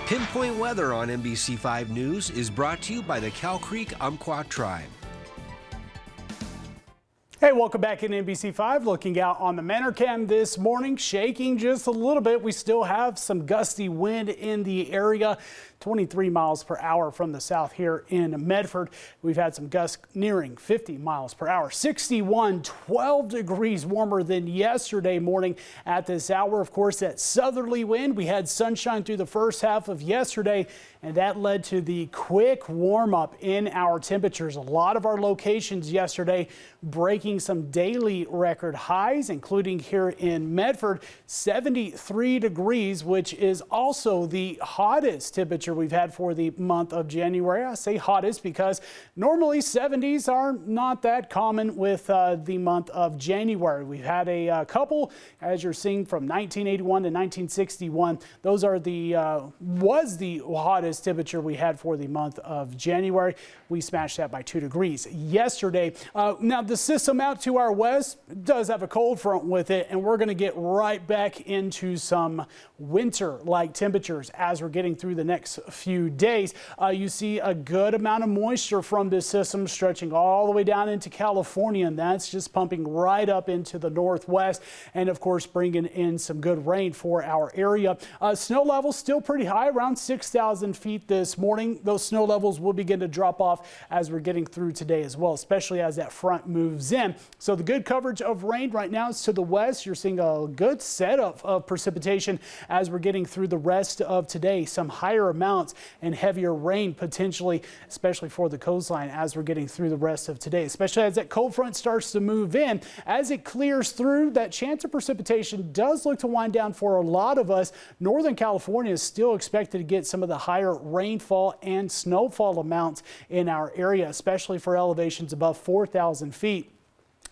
Pinpoint weather on NBC5 News is brought to you by the Cow Creek Umpqua Tribe. Hey, welcome back in NBC5. Looking out on the Manor Cam this morning, shaking just a little bit. We still have some gusty wind in the area. 23 miles per hour from the south here in Medford. We've had some gusts nearing 50 miles per hour. 61, 12 degrees warmer than yesterday morning at this hour. Of course, that southerly wind. We had sunshine through the first half of yesterday, and that led to the quick warm up in our temperatures. A lot of our locations yesterday breaking some daily record highs, including here in Medford, 73 degrees, which is also the hottest temperature we've had for the month of January. I say hottest because normally 70s are not that common with the month of January. We've had a couple, as you're seeing, from 1981 to 1961. Those are was the hottest temperature we had for the month of January. We smashed that by 2 degrees yesterday. Now the system out to our west does have a cold front with it, and we're going to get right back into some winter-like temperatures as we're getting through the next few days. You see a good amount of moisture from this system stretching all the way down into California, and that's just pumping right up into the northwest, and of course bringing in some good rain for our area. Snow levels still pretty high, around 6,000 feet this morning. Those snow levels will begin to drop off as we're getting through today as well, especially as that front moves in. So the good coverage of rain right now is to the west. You're seeing a good setup of precipitation as we're getting through the rest of today. Some higher amounts and heavier rain potentially, especially for the coastline as we're getting through the rest of today, especially as that cold front starts to move in. As it clears through, that chance of precipitation does look to wind down for a lot of us. Northern California is still expected to get some of the higher rainfall and snowfall amounts in our area, especially for elevations above 4,000 feet.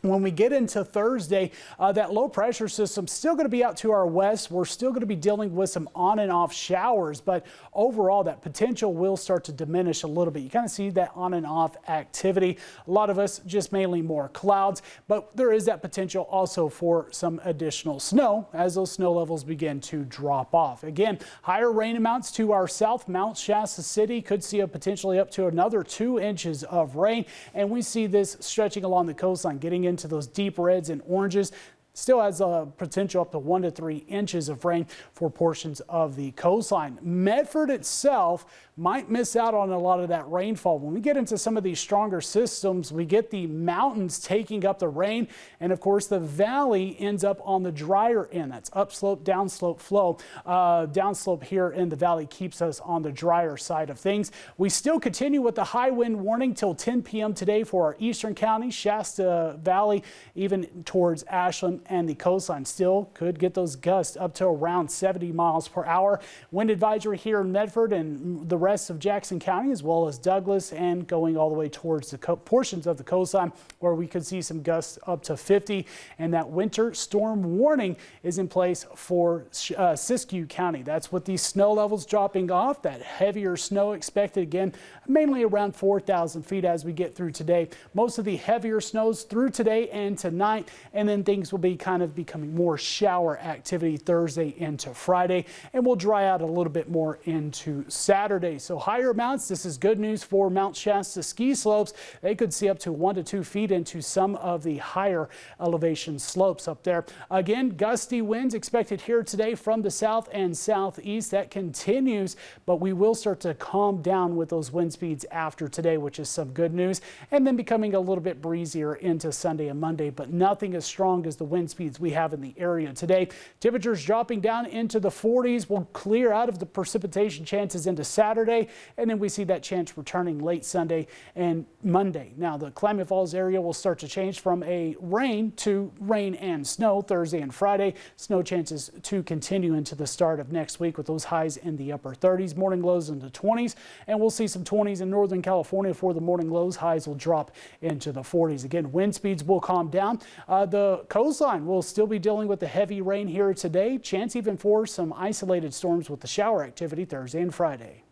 When we get into Thursday, that low pressure system still going to be out to our west. We're still going to be dealing with some on and off showers, but overall that potential will start to diminish a little bit. You kind of see that on and off activity. A lot of us just mainly more clouds, but there is that potential also for some additional snow as those snow levels begin to drop off. Again, higher rain amounts to our south. Mount Shasta City could see a potentially up to another 2 inches of rain, and we see this stretching along the coastline, getting into those deep reds and oranges. Still has a potential up to 1 to 3 inches of rain for portions of the coastline. Medford itself might miss out on a lot of that rainfall. When we get into some of these stronger systems, we get the mountains taking up the rain, and of course the valley ends up on the drier end. That's upslope, downslope flow. Downslope here in the valley keeps us on the drier side of things. We still continue with the high wind warning till 10 p.m. today for our eastern counties, Shasta Valley, even towards Ashland, and the coastline still could get those gusts up to around 70 miles per hour. Wind advisory here in Medford and the rest of Jackson County, as well as Douglas, and going all the way towards the portions of the coastline where we could see some gusts up to 50. And that winter storm warning is in place for Siskiyou County. That's with these snow levels dropping off. That heavier snow expected again, mainly around 4,000 feet as we get through today. Most of the heavier snows through today and tonight, and then things will be kind of becoming more shower activity Thursday into Friday, and will dry out a little bit more into Saturday. So higher amounts, this is good news for Mount Shasta ski slopes. They could see up to 1 to 2 feet into some of the higher elevation slopes up there. Again, gusty winds expected here today from the south and southeast. That continues, but we will start to calm down with those wind speeds after today, which is some good news, and then becoming a little bit breezier into Sunday and Monday, but nothing as strong as the wind speeds we have in the area today. Temperatures dropping down into the 40s. Will clear out of the precipitation chances into Saturday, and then we see that chance returning late Sunday and Monday. Now the Klamath Falls area will start to change from a rain to rain and snow Thursday and Friday. Snow chances to continue into the start of next week with those highs in the upper 30s, morning lows in the 20s, and we'll see some 20s in Northern California for the morning lows. Highs will drop into the 40s. Again, wind speeds will calm down. The coastline will still be dealing with the heavy rain here today. Chance even for some isolated storms with the shower activity Thursday and Friday.